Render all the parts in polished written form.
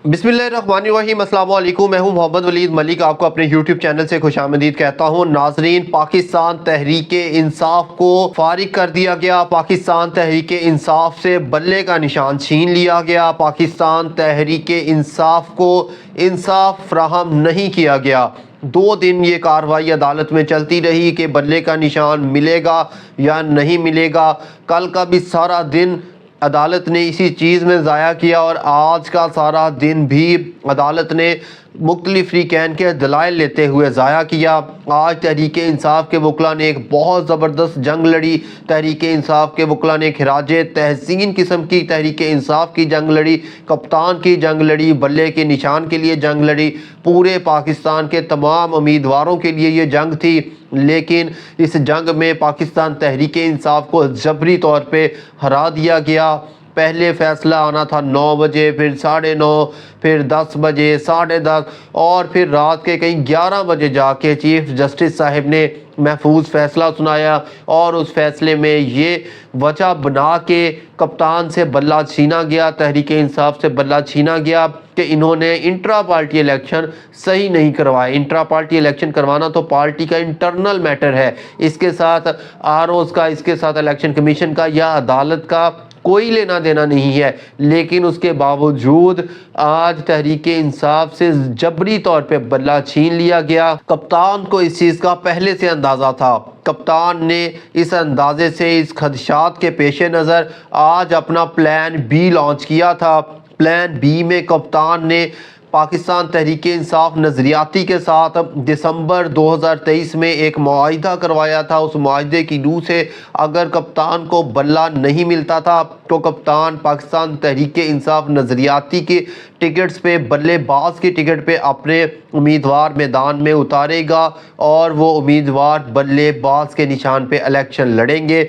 बिस्मिल्लाहिर्रहमानिर्रहीम, अस्सलाम वालेकुम। मैं हूं मोहम्मद वलीद मलिक, आपको अपने यूट्यूब चैनल से खुशामदीद कहता हूं। नाजरीन, पाकिस्तान तहरीक इंसाफ को फारिग कर दिया गया। पाकिस्तान तहरीक इंसाफ से बल्ले का निशान छीन लिया गया। पाकिस्तान तहरीक इंसाफ को इंसाफ फराहम नहीं किया गया। 2 दिन ये कार्रवाई अदालत में चलती रही कि बल्ले का निशान मिलेगा या नहीं मिलेगा। कल का भी सारा दिन अदालत ने इसी चीज़ में ज़ाया किया और आज का सारा दिन भी अदालत ने मुख्तलिफ फ़रीक़ैन के दलाइल लेते हुए ज़ाया किया। आज तहरीक इंसाफ के वकला ने एक बहुत ज़बरदस्त जंग लड़ी। तहरीक इंसाफ के वकला ने खिराज तहसीन किस्म की तहरीक इंसाफ की जंग लड़ी, कप्तान की जंग लड़ी, बल्ले के निशान के लिए जंग लड़ी। पूरे पाकिस्तान के तमाम उम्मीदवारों के लिए ये जंग थी, लेकिन इस जंग में पाकिस्तान तहरीक इंसाफ को जबरी तौर पे हरा दिया गया। पहले फ़ैसला आना था 9 बजे, फिर 9:30, फिर 10 बजे, 10:30 और फिर रात के कहीं 11 बजे जाके चीफ जस्टिस साहब ने महफूज फ़ैसला सुनाया और उस फ़ैसले में ये वजह बना के कप्तान से बल्ला छीना गया, तहरीक इंसाफ से बल्ला छीना गया कि इन्होंने इंट्रा पार्टी इलेक्शन सही नहीं करवाए। इंट्रा पार्टी इलेक्शन करवाना तो पार्टी का इंटरनल मैटर है, इसके साथ आरओज़ का, इसके साथ इलेक्शन कमीशन का या अदालत का कोई लेना देना नहीं है। लेकिन उसके बावजूद आज तहरीक इंसाफ से जबरी तौर पे बल्ला छीन लिया गया। कप्तान को इस चीज़ का पहले से अंदाज़ा था। कप्तान ने इस अंदाजे से, इस खदशात के पेश नज़र आज अपना प्लान बी लॉन्च किया था। प्लान बी में कप्तान ने पाकिस्तान तहरीक इंसाफ नज़रियाती के साथ दिसंबर 2023 में एक मुआहिदा करवाया था। उस मुआहिदे की रूह से अगर कप्तान को बल्ला नहीं मिलता था तो कप्तान पाकिस्तान तहरीक इंसाफ नज़रियाती के टिकट्स पे, बल्लेबाज की टिकट पे अपने उम्मीदवार मैदान में उतारेगा और वो उम्मीदवार बल्लेबाज के निशान पे इलेक्शन लड़ेंगे।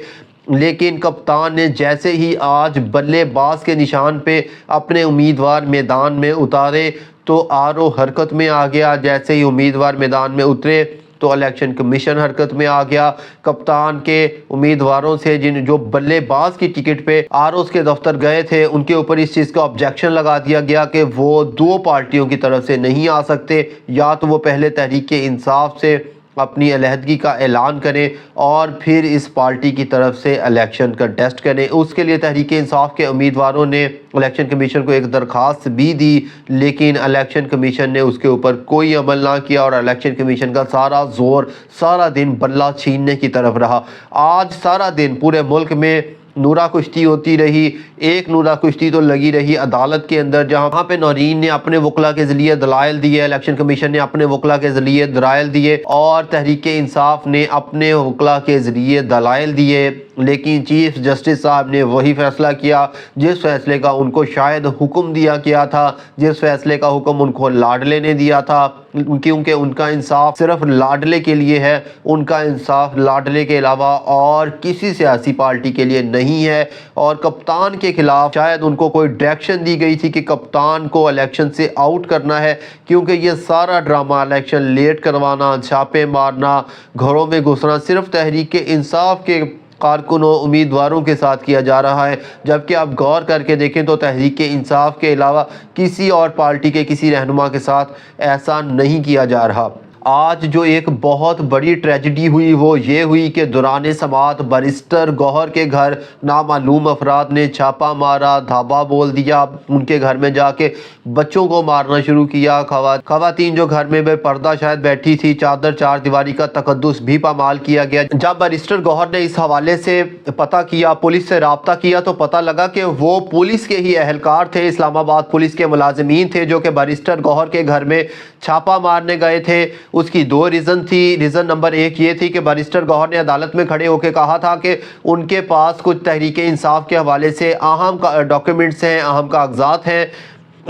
लेकिन कप्तान ने जैसे ही आज बल्लेबाज के निशान पे अपने उम्मीदवार मैदान में उतारे तो आरओ हरकत में आ गया। जैसे ही उम्मीदवार मैदान में उतरे तो इलेक्शन कमीशन हरकत में आ गया। कप्तान के उम्मीदवारों से जो बल्लेबाज की टिकट पे आरओज़ के दफ्तर गए थे, उनके ऊपर इस चीज़ का ऑब्जेक्शन लगा दिया गया कि वो 2 पार्टियों की तरफ से नहीं आ सकते। या तो वो पहले तहरीक इंसाफ से अपनी अलहदगी का ऐलान करें और फिर इस पार्टी की तरफ से इलेक्शन कंटेस्ट करें। उसके लिए तहरीक इंसाफ के उम्मीदवारों ने इलेक्शन कमीशन को एक दरख्वास्त भी दी, लेकिन इलेक्शन कमीशन ने उसके ऊपर कोई अमल ना किया और इलेक्शन कमीशन का सारा जोर सारा दिन बल्ला छीनने की तरफ रहा। आज सारा दिन पूरे मुल्क में नूरा कुश्ती होती रही। एक नूरा कुश्ती तो लगी रही अदालत के अंदर, जहाँ पे नौरीन ने अपने वकला के ज़रिए दलाइल दिए, इलेक्शन कमीशन ने अपने वकला के ज़रिए दलाइल दिए और तहरीक इंसाफ ने अपने वकला के ज़रिए दलाइल दिए। लेकिन चीफ जस्टिस साहब ने वही फ़ैसला किया जिस फ़ैसले का उनको शायद हुक्म दिया गया था, जिस फ़ैसले का हुक्म उनको लाडले ने दिया था, क्योंकि उनका इंसाफ सिर्फ लाडले के लिए है। उनका इंसाफ लाडले के अलावा और किसी सियासी पार्टी के लिए नहीं है। और कप्तान के खिलाफ शायद उनको कोई डायरेक्शन दी गई थी कि कप्तान को इलेक्शन से आउट करना है, क्योंकि ये सारा ड्रामा, इलेक्शन लेट करवाना, छापे मारना, घरों में घुसना सिर्फ तहरीक इंसाफ के कारकुनों, उम्मीदवारों के साथ किया जा रहा है। जबकि आप गौर करके देखें तो तहरीक इंसाफ के अलावा किसी और पार्टी के किसी रहनुमा के साथ ऐसा नहीं किया जा रहा। आज जो एक बहुत बड़ी ट्रेजिडी हुई वो ये हुई कि दौरान समाअत बैरिस्टर गौहर के घर नामालूम अफराद ने छापा मारा, धाबा बोल दिया, उनके घर में जाके बच्चों को मारना शुरू किया। खवातीन जो घर में बेपर्दा शायद बैठी थी, चादर चार दीवारी का तकद्दुस भी पामाल किया गया। जब बैरिस्टर गौहर ने इस हवाले से पता किया, पुलिस से रब्ता किया, तो पता लगा कि वो पुलिस के ही अहलकार थे, इस्लामाबाद पुलिस के मुलाजिमीन थे जो कि बैरिस्टर गौहर के घर में छापा मारने गए थे। उसकी 2 रीज़न थी। रीज़न नंबर 1 ये थी कि बैरिस्टर गौहर ने अदालत में खड़े होकर कहा था कि उनके पास कुछ तहरीक इंसाफ के हवाले से अहम डॉक्यूमेंट्स हैं, अहम कागजात हैं।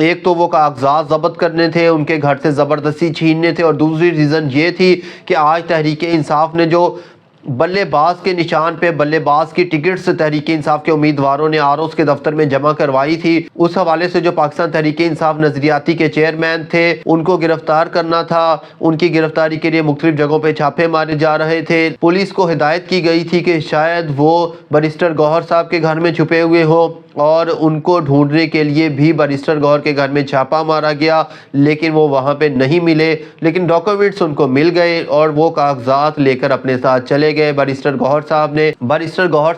एक तो वो कागजात ज़ब्त करने थे, उनके घर से ज़बरदस्ती छीनने थे, और दूसरी रीज़न ये थी कि आज तहरीक इंसाफ ने जो बल्लेबाज के निशान पे बल्लेबाज की टिकट से तहरीक इंसाफ के उम्मीदवारों ने आरओज़ के दफ्तर में जमा करवाई थी, उस हवाले से जो पाकिस्तान तहरीक इंसाफ नजरियाती के चेयरमैन थे उनको गिरफ्तार करना था। उनकी गिरफ्तारी के लिए मुख्तलिफ जगहों पे छापे मारे जा रहे थे। पुलिस को हिदायत की गई थी कि शायद वो बैरिस्टर गौहर साहब के घर में छुपे हुए हो, اور ان کو ڈھونڈنے کے لیے بھی بیرسٹر گوہر کے گھر میں چھاپا مارا گیا، لیکن وہ وہاں پہ نہیں ملے، لیکن ڈاکومنٹس ان کو مل گئے اور وہ کاغذات لے کر اپنے ساتھ چلے گئے بیرسٹر گوہر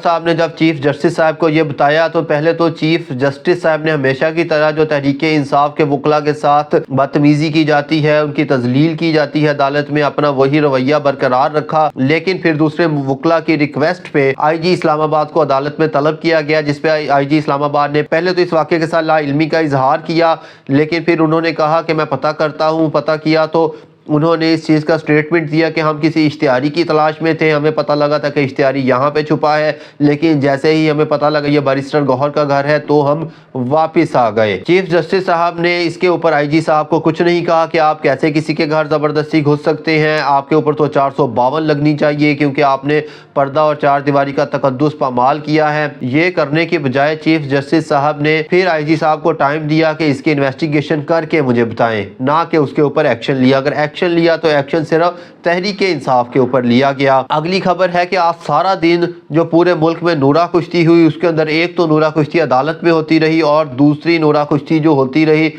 صاحب نے جب چیف جسٹس صاحب کو یہ بتایا تو پہلے تو چیف جسٹس صاحب نے ہمیشہ کی طرح جو تحریک انصاف کے وکلاء کے ساتھ بدتمیزی کی جاتی ہے، ان کی تذلیل کی جاتی ہے عدالت میں، اپنا وہی رویہ برقرار رکھا، لیکن پھر دوسرے وکلاء کی ریکویسٹ پہ آئی جی اسلام آباد کو عدالت میں طلب کیا گیا، جس پہ آئی جی اسلام آباد نے پہلے تو اس واقعے کے ساتھ لا علمی کا اظہار کیا، لیکن پھر انہوں نے کہا کہ میں پتہ کرتا ہوں۔ پتہ کیا تو انہوں نے اس چیز کا سٹیٹمنٹ دیا کہ ہم کسی اشتہاری کی تلاش میں تھے، ہمیں پتہ لگا تھا کہ اشتہاری یہاں پہ چھپا ہے، لیکن جیسے ہی ہمیں پتہ لگا یہ بیرسٹر گوہر کا گھر ہے تو ہم واپس آ گئے۔ چیف جسٹس صاحب نے اس کے اوپر آئی جی صاحب کو کچھ نہیں کہا کہ آپ کیسے کسی کے گھر زبردستی گھس سکتے ہیں، آپ کے اوپر تو 452 لگنی چاہیے کیونکہ آپ نے پردہ اور چار دیواری کا تقدس پامال کیا ہے۔ یہ کرنے کے بجائے چیف جسٹس صاحب نے پھر آئی جی صاحب کو ٹائم دیا کہ اس کی انویسٹیگیشن کر کے مجھے بتائیں، نہ کہ اس کے اوپر ایکشن لیا۔ اگر ایکشن لیا تو ایکشن صرف تحریک انصاف کے اوپر لیا گیا۔ اگلی خبر ہے کہ آج سارا دن جو پورے ملک میں نورہ کشتی ہوئی، اس کے اندر ایک تو نورہ کشتی عدالت میں ہوتی رہی اور دوسری نورہ کشتی جو ہوتی رہی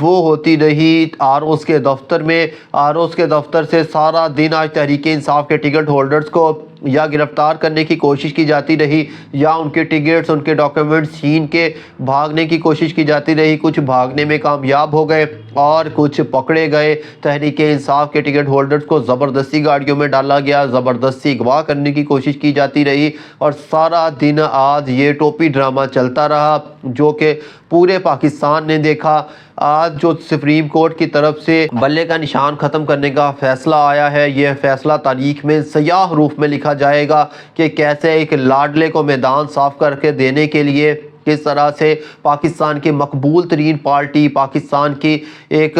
وہ ہوتی رہی آر اوز کے دفتر میں۔ آر اوز کے دفتر سے سارا دن آج تحریک انصاف کے ٹکٹ ہولڈرز کو یا گرفتار کرنے کی کوشش کی جاتی رہی یا ان کے ٹکٹس ان کے ڈاکیومنٹس چھین کے بھاگنے کی کوشش کی جاتی رہی۔ کچھ بھاگنے میں کامیاب ہو گئے اور کچھ پکڑے گئے۔ تحریک انصاف کے ٹکٹ ہولڈرز کو زبردستی گاڑیوں میں ڈالا گیا، زبردستی اغوا کرنے کی کوشش کی جاتی رہی اور سارا دن آج یہ ٹوپی ڈرامہ چلتا رہا جو کہ پورے پاکستان نے دیکھا۔ آج جو سپریم کورٹ کی طرف سے بلے کا نشان ختم کرنے کا فیصلہ آیا ہے، یہ فیصلہ تاریخ میں سیاہ حروف میں لکھا جائے گا کہ کیسے ایک لاڈلے کو میدان صاف کر کے دینے کے لیے کس طرح سے پاکستان کی مقبول ترین پارٹی، پاکستان کی ایک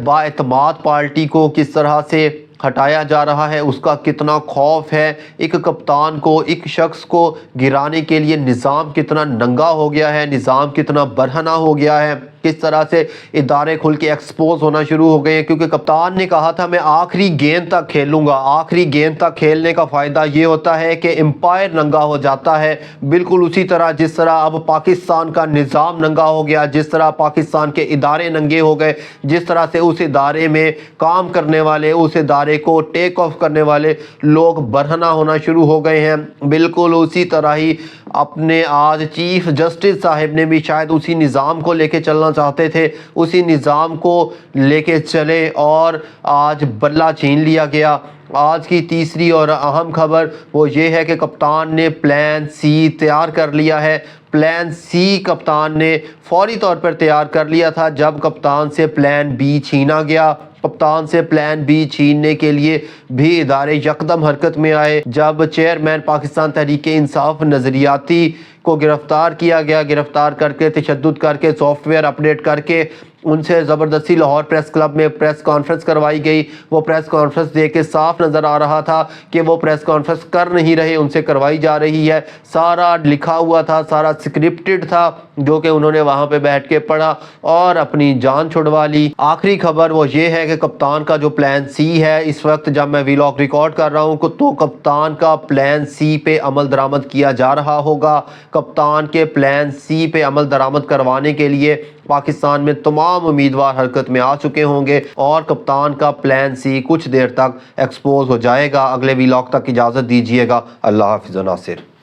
با اعتماد پارٹی کو کس طرح سے ہٹایا جا رہا ہے، اس کا کتنا خوف ہے۔ ایک کپتان کو، ایک شخص کو گرانے کے لیے نظام کتنا ننگا ہو گیا ہے، نظام کتنا برہنہ ہو گیا ہے، کس طرح سے ادارے کھل کے ایکسپوز ہونا شروع ہو گئے ہیں، کیونکہ کپتان نے کہا تھا میں آخری گیند تک کھیلوں گا۔ آخری گیند تک کھیلنے کا فائدہ یہ ہوتا ہے کہ امپائر ننگا ہو جاتا ہے، بالکل اسی طرح جس طرح اب پاکستان کا نظام ننگا ہو گیا، جس طرح پاکستان کے ادارے ننگے ہو گئے، جس طرح سے اس ادارے میں کام کرنے والے، اس ادارے کو ٹیک آف کرنے والے لوگ برہنہ ہونا شروع ہو گئے ہیں، بالکل اسی طرح ہی اپنے آج چیف جسٹس صاحب نے بھی شاید اسی نظام کو لے کے چلنا چاہتے تھے، اسی نظام کو لے کے چلے اور آج بلہ چھین لیا گیا۔ آج کی تیسری اور اہم خبر وہ یہ ہے کہ کپتان نے پلان سی تیار کر لیا ہے۔ پلان سی کپتان نے فوری طور پر تیار کر لیا تھا جب کپتان سے پلان بی چھینا گیا۔ کپتان سے پلان بی چھیننے کے لیے بھی ادارے یکدم حرکت میں آئے جب چیئرمین پاکستان تحریک انصاف نظریاتی کو گرفتار کیا گیا، گرفتار کر کے تشدد کر کے سافٹ ویئر اپڈیٹ کر کے ان سے زبردستی لاہور پریس کلب میں پریس کانفرنس کروائی گئی۔ وہ پریس کانفرنس دیکھ کے صاف نظر آ رہا تھا کہ وہ پریس کانفرنس کر نہیں رہے، ان سے کروائی جا رہی ہے۔ سارا لکھا ہوا تھا، سارا سکرپٹڈ تھا جو کہ انہوں نے وہاں پہ بیٹھ کے پڑھا اور اپنی جان چھڑوا لی۔ آخری خبر وہ یہ ہے کہ کپتان کا جو پلان سی ہے، اس وقت جب میں ویلاگ ریکارڈ کر رہا ہوں تو کپتان کا پلان سی پہ عمل درآمد کیا جا رہا ہوگا۔ کپتان کے پلان سی پہ عمل درآمد کروانے کے لیے پاکستان میں تمام امیدوار حرکت میں آ چکے ہوں گے اور کپتان کا پلان سی کچھ دیر تک ایکسپوز ہو جائے گا۔ اگلے ویلاگ تک اجازت دیجیے گا۔ اللہ حافظ و ناصر۔